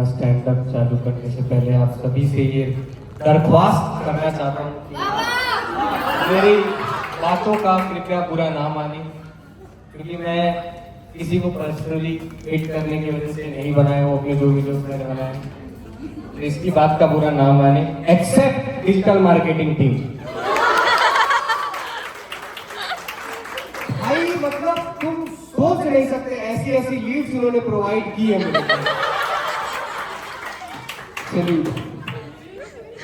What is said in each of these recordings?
Stand up चालू करने से पहले आप सभी से ये दरख्वास्त करना चाहता हूँ कि मेरी बातों का कृपया बुरा ना माने, क्योंकि मैं किसी को पर्सनली हिट करने की वजह से नहीं बनाया हूँ अपने जो वीडियोस मैंने बनाए, तो इसकी बात का बुरा ना माने, एक्सेप्ट डिजिटल मार्केटिंग टीम। भाई मतलब तुम सोच नहीं सकते ऐसी ऐसी लीड्स उन्होंने प्रोवाइड की है मुझे। चलिए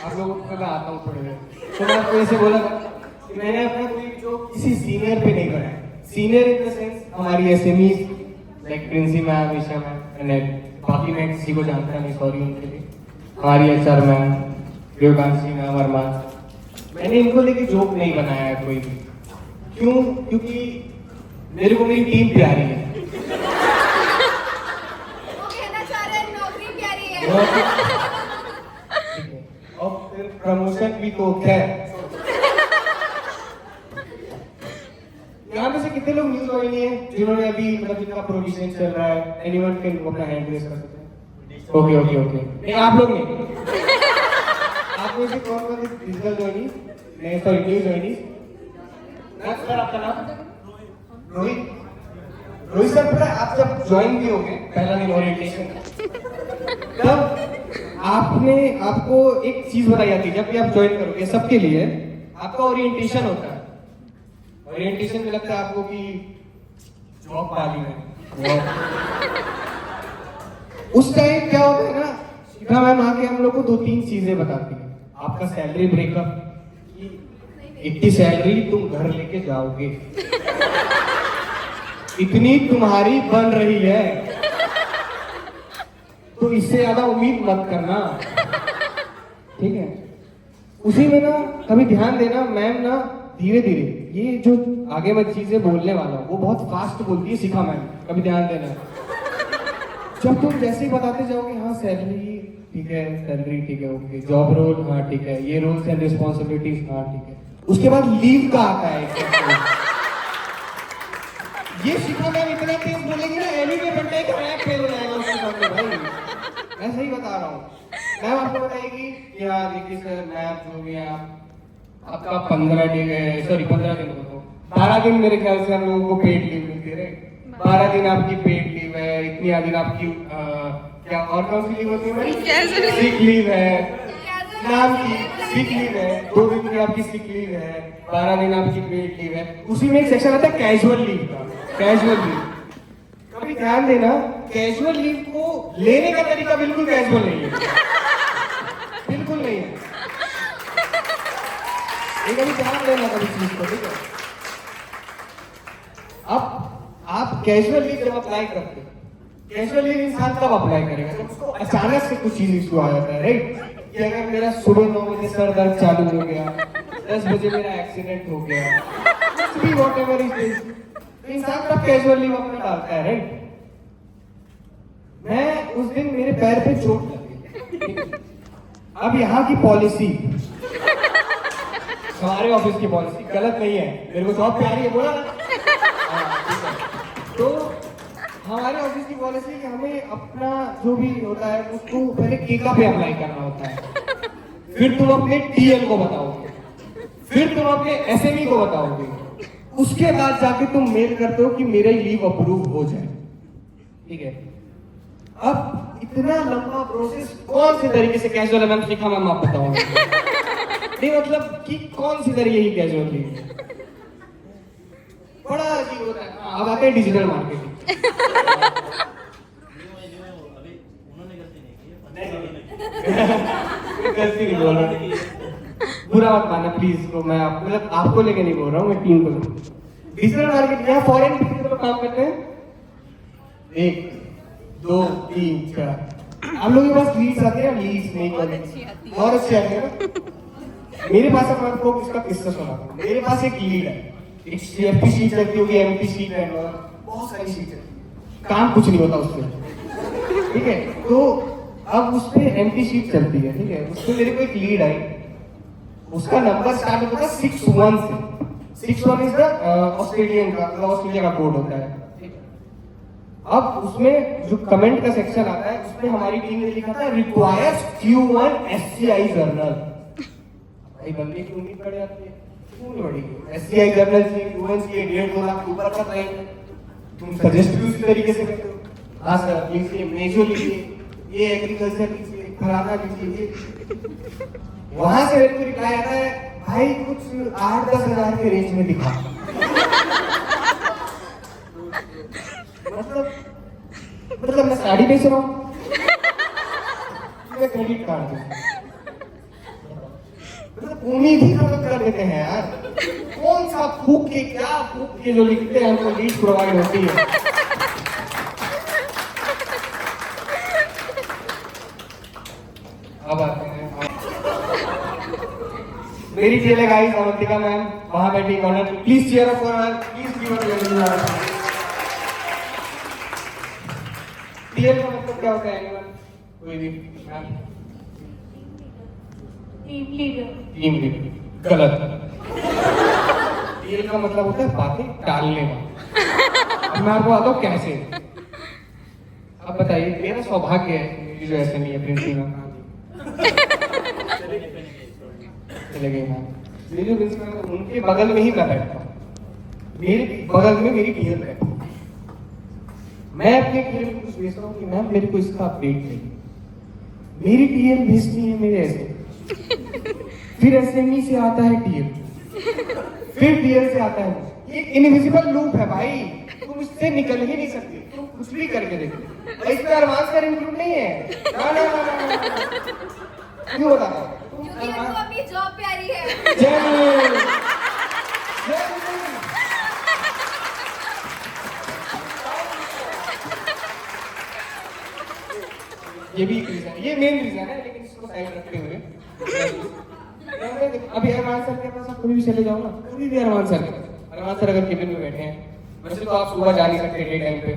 आप लोगों को मैं आता हूँ थोड़ी देर, तो मैं आपको ऐसे बोला कि मैंने अपना कोई जो किसी सीनियर पे नहीं बनाया, सीनियर इन द सेंस हमारी SME like Princy ma'am, Isha ma'am, बाकी मैं किसी को जानता नहीं, सॉरी उनके लिए, हमारी एचआर मैम, देवकांशी मैम, अरमान, मैंने इनको लेके जोक नहीं बनाया है कोई भी। क्यों? क्योंकि मेरे को मेरी टीम प्यारी है। वो कहना चाह रहे हैं नौकरी प्यारी है। और फिर प्रमोशन भी तो खैर। यहाँ में से कितने लोग न्यूज वाले नहीं है जिन्होंने अभी मतलब जिनका प्रोविजन चल रहा है, एनीवन कैन अपना हैंड रेज कर सकते हैं? ओके ओके ओके, नहीं आप लोग नहीं, आप में से कौन कौन डिजिटल ज्वाइनिंग, नहीं सॉरी न्यूज ज्वाइनिंग, सर आपका नाम? रोहित। रोहित सर, पता है आप जब ज्वाइन भी हो गए पहला दिन ओरिएंटेशन, तब आपको एक चीज बताई जाती है जब भी आप ज्वाइन करोगे, सबके लिए आपका ओरिएंटेशन होता है। ओरिएंटेशन में लगता है आपको कि जॉब पाली है। उस टाइम क्या होता है ना, शिखा मैम आके हम लोग को 2-3 चीजें बताती है। आपका सैलरी ब्रेकअप, इतनी सैलरी तुम घर लेके जाओगे, इतनी तुम्हारी बन रही है, तो इससे ज्यादा उम्मीद मत करना, ठीक है? उसी में ना कभी ध्यान देना, मैम ना धीरे धीरे ये जो आगे मैं चीजें बोलने वाला हूँ वो बहुत फास्ट बोलती है शिखा मैम, कभी ध्यान देना। जब तुम जैसे ही बताते जाओगे, हाँ सैलरी ठीक है, सैलरी ठीक है, ओके, जॉब रोल हाँ ठीक है, ये रोल्स एंड रिस्पॉन्सिबिलिटीज हाँ ठीक है, उसके बाद लीव का आता है। ये शिखा मैम इतना तेज बोलेगी ना, एनी के बंदे का रैप फेल हो जाएगा उसके सामने भाई, मैं सही बता रहा हूँ। मैम आपको बताएगी कि हाँ देखिए सर, मैम जो भी है आपका 15 दिन हो, 12 दिन मेरे ख्याल से हम लोगों को पेड लीव मिलती है, 12 दिन आपकी पेड लीव है, इतनी दिन आपकी क्या और कौन सी लीव होती है? सिक लीव है, नाम की सिक लीव है, 2 दिन की आपकी सिक लीव है, 12 दिन आपकी पेड लीव है। उसी में एक सेक्शन आता है कैजुअल लीव का, कैजुअल लीव। कभी ध्यान देना, कैजुअल लीव को लेने का तरीका बिल्कुल कैजुअल नहीं है, बिल्कुल नहीं है, ये कभी ध्यान देना कभी चीज को, ठीक है? अब आप कैजुअल लीव जब अप्लाई करते हो, कैजुअल लीव इंसान कब अप्लाई करेगा? जब उसको अचानक से कुछ चीज इशू आ जाता है, राइट? कि अगर मेरा सुबह 9 बजे सर दर्द चालू हो गया, 10 बजे मेरा एक्सीडेंट हो गया, कुछ भी व्हाटएवर इट इज, तो इंसान तब कैजुअल लीव अपना डालता है, राइट? मैं उस दिन मेरे पैर पे चोट लगी। अब यहाँ की पॉलिसी, हमारे ऑफिस की पॉलिसी गलत नहीं है, मेरे को जॉब प्यारी है, बोला ना? तो हमारे ऑफिस की पॉलिसी कि हमें अपना जो भी होता है उसको पहले केका पे अप्लाई करना होता है, फिर तुम अपने टीएल को बताओगे, फिर तुम अपने एसएमई को बताओगे, उसके बाद जाके तुम मेल करते हो कि मेरा लीव अप्रूव हो जाए, ठीक है? अब इतना लंबा प्रोसेस कौन से तरीके से कैजुअल है मैम शिखा मैम आप बताओगे? नहीं मतलब कि कौन सी तरीके की कैजुअल लीव? बड़ा अजीब होता है। अब आते हैं डिजिटल मार्केटिंग। गलती नहीं बोल रहा, बुरा मत मानना प्लीज, तो मैं मतलब आपको लेके नहीं बोल रहा हूँ, मैं टीम को लेकर। डिजिटल मार्केटिंग यहाँ फॉरेन कितने लोग काम करते हैं? 1 2 3 4। आप लोगों के पास लीड्स आते हैं? लीड्स नहीं, बहुत अच्छी आती है ना? मेरे पास अब आपको इसका किस्सा सुनाता हूँ। मेरे पास एक लीड है, एक सीएफपी शीट लगती होगी, एमपी शीट है, बहुत सारी शीट है, काम कुछ नहीं होता उसपे, ठीक है? तो अब उस पे एमपी शीट चलती है, ठीक है? उसपे मेरे को एक लीड आई, उसका नंबर स्टार्ट होता है 61 से। 61 इज द ऑस्ट्रेलिया का कोड होता है। अब उसमें जो कमेंट का सेक्शन आता है उसमें हमारी टीम ने लिखा था रिक्वायर्स Q1 SCI जर्नल। भाई बंदे की उम्मीद बढ़ जाती है, क्यों नहीं बढ़ेगी? SCI जर्नल से Q1 की 1.5-2 लाख के ऊपर कर रहे हैं, तुम सजेस्ट भी उसी तरीके से करते हो। हाँ सर लिखिए, मेजो लिखिए, ये एग्रीकल्चर लिखिए, फलाना लिखिए। वहां से मेरे को रिप्लाई आता है भाई कुछ 8-10 हजार के रेंज में दिखा। मतलब मैं साड़ी बेच रहा हूँ, क्रेडिट कार्ड दूं, मतलब उम्मीद ही खत्म कर देते हैं यार। कौन सा फूक के क्या फूक के जो लिखते हैं हमको लीड प्रोवाइड होती है। अब आते हैं मेरी चेले गाइस अवंतिका मैम वहां बैठी honour, please cheer up for her, please give a clap. TL का मतलब क्या होता है एनीवन? कोई भी टीम लीडर गलत। टीएल का मतलब होता है बातें टालने वाला। अब मैं आपको बताता हूँ कैसे। अब बताइए, मेरा सौभाग्य है मेरी जो एसएमई है प्रिंसिपल मैम चले गए मैम, मेरी जो प्रिंसिपल उनके बगल में ही मैं बैठता हूँ, मेरे बगल में मेरी टीएल बैठती है। मैं अपने टीएल को कुछ भेजता हूँ कि मैम मेरे को इसका अपडेट चाहिए, मेरी टीएल भेजती है मेरे ऐसे, फिर एसएमई से आता है टीएल, फिर टीएल से आता है। ये इनविजिबल लूप है भाई, तुम इससे निकल ही नहीं सकते, तुम कुछ भी करके देखो। इसमें एडवांस का इंक्लूड नहीं है। ना ना ना ना क्यों होता है? क्योंकि उनको अपनी जॉब प्यारी है। जय ये भी एक रीजन है, ये मेन रीजन है, लेकिन इसको साइड रखते हुए अभी अरमान सर के पास आप कभी भी चले जाओ ना, कभी भी अरमान सर के पास, अरमान सर अगर केबिन में बैठे हैं, वैसे तो आप सुबह जा नहीं सकते डे टाइम पे,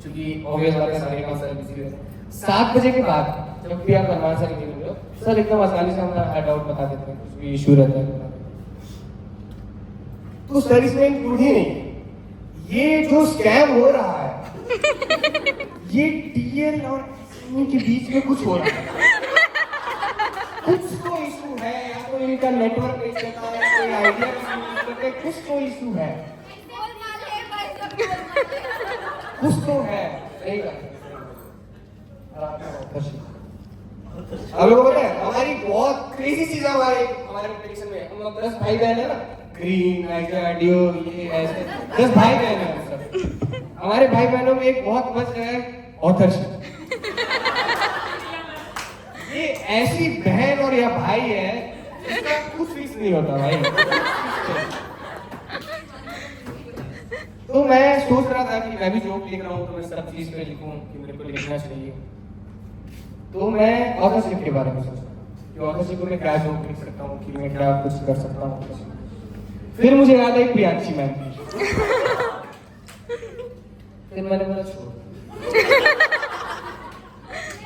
क्योंकि ऑब्वियस बात है सारे काम सर बिजी रहते हैं। 7 बजे के बाद जब भी आप अरमान सर के केबिन में हो, सर एकदम आसानी से हमारा डाउट बता देते हैं, कुछ भी इशू रहता है तो सर इसमें इंक्लूड ही नहीं। ये जो स्कैम हो रहा है ये टीएल और के बीच में कुछ हो रहा है, कुछ तो इशू है, या तो इनका नेटवर्क नहीं चलता है, कोई आइडिया नहीं करते, कुछ तो इशू है, कुछ तो है। सही बात। आप लोगों को पता है हमारी बहुत क्रेजी चीज है हमारे प्रोडक्शन में, हम लोग 10 भाई बहन है ना, ग्रीन आइडियो ये ऐसे 10 भाई बहन है सब। हमारे भाई बहनों में एक बहुत मस्त है ऑथरशिप। ये ऐसी बहन और या भाई है इसका कुछ फीस नहीं होता भाई। तो मैं सोच रहा था कि मैं भी जोक लिख रहा हूँ तो मैं सब चीज पे लिखूं कि मेरे को लिखना चाहिए, तो मैं ऑथरशिप के बारे में सोचा कि ऑथरशिप में क्या जोक लिख सकता हूँ, कि मैं क्या कुछ कर सकता हूँ। फिर मुझे याद आई प्रियांशी मैम की, फिर मैंने बोला छोड़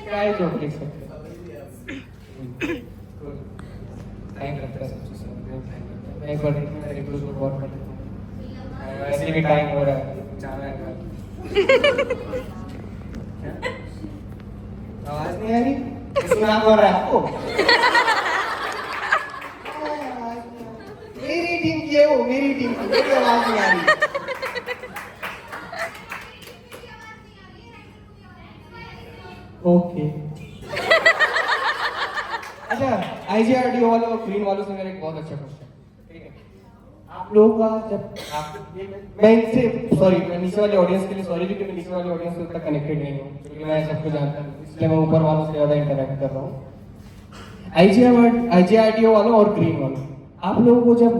क्या है जोक लिख सकते। टाइम लगता है सब चीज़ में, मैं एक बार देखने मेरे को जोक बहुत कर देता हूँ, वैसे भी टाइम हो रहा है जाना है घर। आवाज नहीं आ रही, सुना हो रहा है आपको? मेरी टीम की है वो, मेरी टीम की, मेरी आवाज नहीं आ रही। ओके अच्छा, आईजीआरडीओ वालों और ग्रीन वालों से मेरा एक बहुत अच्छा क्वेश्चन, ठीक है? आप लोगों का जब आप मैं इनसे सॉरी, मैं नीचे वाले ऑडियंस के लिए सॉरी, क्योंकि मैं नीचे वाले ऑडियंस से उतना कनेक्टेड नहीं हूँ, क्योंकि मैं सबको जानता हूँ, इसलिए मैं ऊपर वालों से ज़्यादा इंटरेक्ट कर रहा हूँ। आईजीआरडीओ वालों और ग्रीन वालों, आप लोगों को जब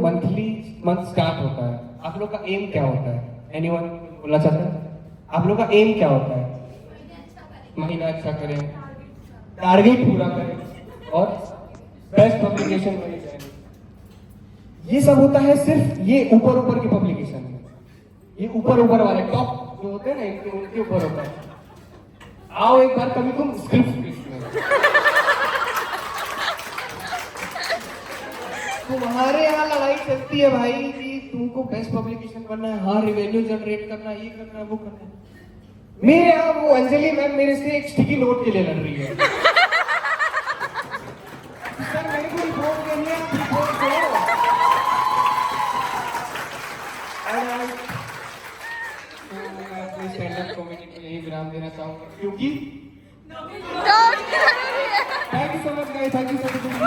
मंथ स्टार्ट होता है, आप लोग का एम क्या होता है? एनीवन बोलना चाहता है? आप लोग का एम क्या होता है? महीना अच्छा करें, टारगेट पूरा करें और बेस्ट पब्लिकेशन बनी जाए। ये सब होता है सिर्फ ये ऊपर ऊपर की पब्लिकेशन में, ये ऊपर ऊपर वाले टॉप जो होते हैं ना, उनके ऊपर होता है। आओ एक बार कभी तुम स्क्रिप्ट तुम्हारे यहाँ लड़ाई चलती है भाई कि तुमको बेस्ट पब्लिकेशन करना है, हाँ रिवेन्यू जनरेट करना है, ये करना है, वो करना है। मेरे यहाँ वो अंजलि मैम मेरे से एक स्टिकी नोट के लिए लड़ रही है। सर मेरे को रिपोर्ट करनी है, आप रिपोर्ट करो। मैं अपनी स्टैंड अप कॉमेडी को यही विराम देना चाहूंगा क्योंकि नौकरी जरूरी है। Thank you so much guys, thank you so much.